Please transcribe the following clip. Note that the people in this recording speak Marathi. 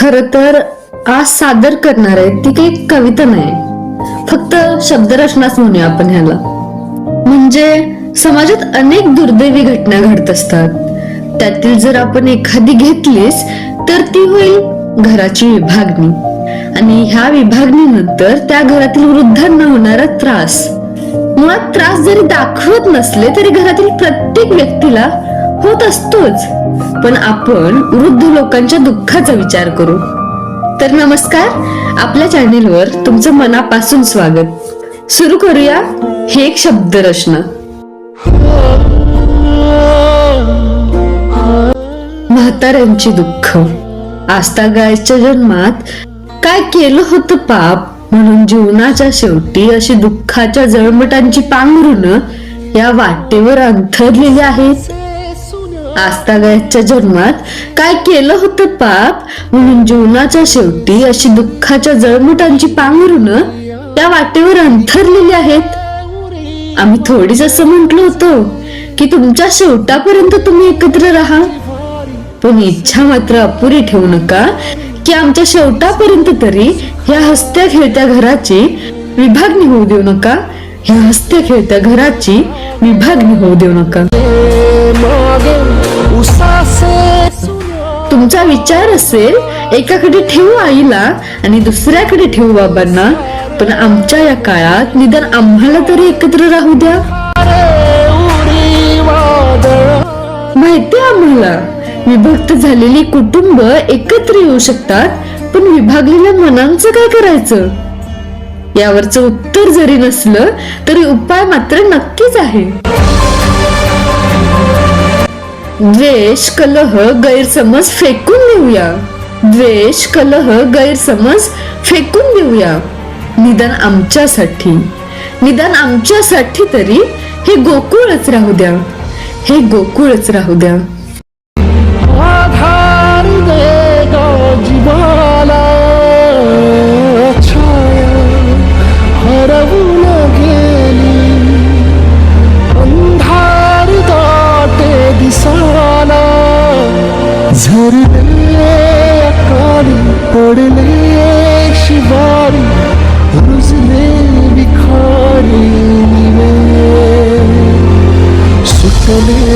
खर तर आज सादर करणार आहे ती काही कविता नाही, फक्त शब्दरचनाच म्हणूया आपण ह्याला. म्हणजे समाजात अनेक दुर्दैवी घटना घडत असतात. त्यातील जर आपण एखादी घेतलीस तर ती होईल घराची विभागणी. आणि ह्या विभागणीनंतर त्या घरातील वृद्धांना होणारा त्रास. मुळात त्रास जरी दाखवत नसले तरी घरातील प्रत्येक व्यक्तीला होत असतोच. पण आपण वृद्ध लोकांच्या दुःखाचा विचार करू. तर नमस्कार, आपल्या चॅनेलवर तुमचं मनापासून स्वागत. सुरू करूया हे एक शब्दरचना. म्हाताऱ्यांची दुःख. आजतागायच्या जन्मात काय केलं होतं पाप, म्हणून जीवनाच्या शेवटी अशी दुःखाच्या जळमटांची पांघरुणं या वाटेवर अंथरलेली आहेत. आजतागायच्या जन्मात काय केलं होतं पाप, म्हणून जीवनाच्या शेवटी अशी दुःखाच्या जळमटांची पांघरुणं या वाटेवर अंथरलेली आहेत. आम्ही थोडीच असं म्हटलो होतो की तुमच्या शेवटापर्यंत तुम्ही एकत्र राहा, पण इच्छा मात्र अपुरी ठेवू नका की आमच्या शेवटापर्यंत तरी ह्या हसत्या खेळत्या घराची विभागणी होऊ देऊ नका. ह्या हसत्या खेळत्या घराची विभागणी होऊ देऊ नका. तुमचा विचार असेल एकाकडे ठेवू आईला आणि दुसऱ्याकडे ठेवू बाबांना, पण आमच्या या काळात निदान आम्हाला तरी एकत्र राहू द्या. माहिती आम्हाला विभक्त झालेली कुटुंब एकत्र येऊ शकतात, पण विभागलेल्या मनांचं काय करायचं? यावरचं उत्तर जरी नसलं तरी उपाय मात्र नक्कीच आहे. द्वेष, कलह, गैरसमज फेकून देऊया. द्वेष, कलह, गैरसमज फेकून देऊया. निदान आमच्यासाठी तरी हे गोकुळच राहू द्या. हे गोकुळच राहू द्या. आधार देगा जीवाला छाया हरवून गेली. अंधार दाटे दिसाला झरले अकाली पडले शिवारी रुजले विखारी निवे सुटले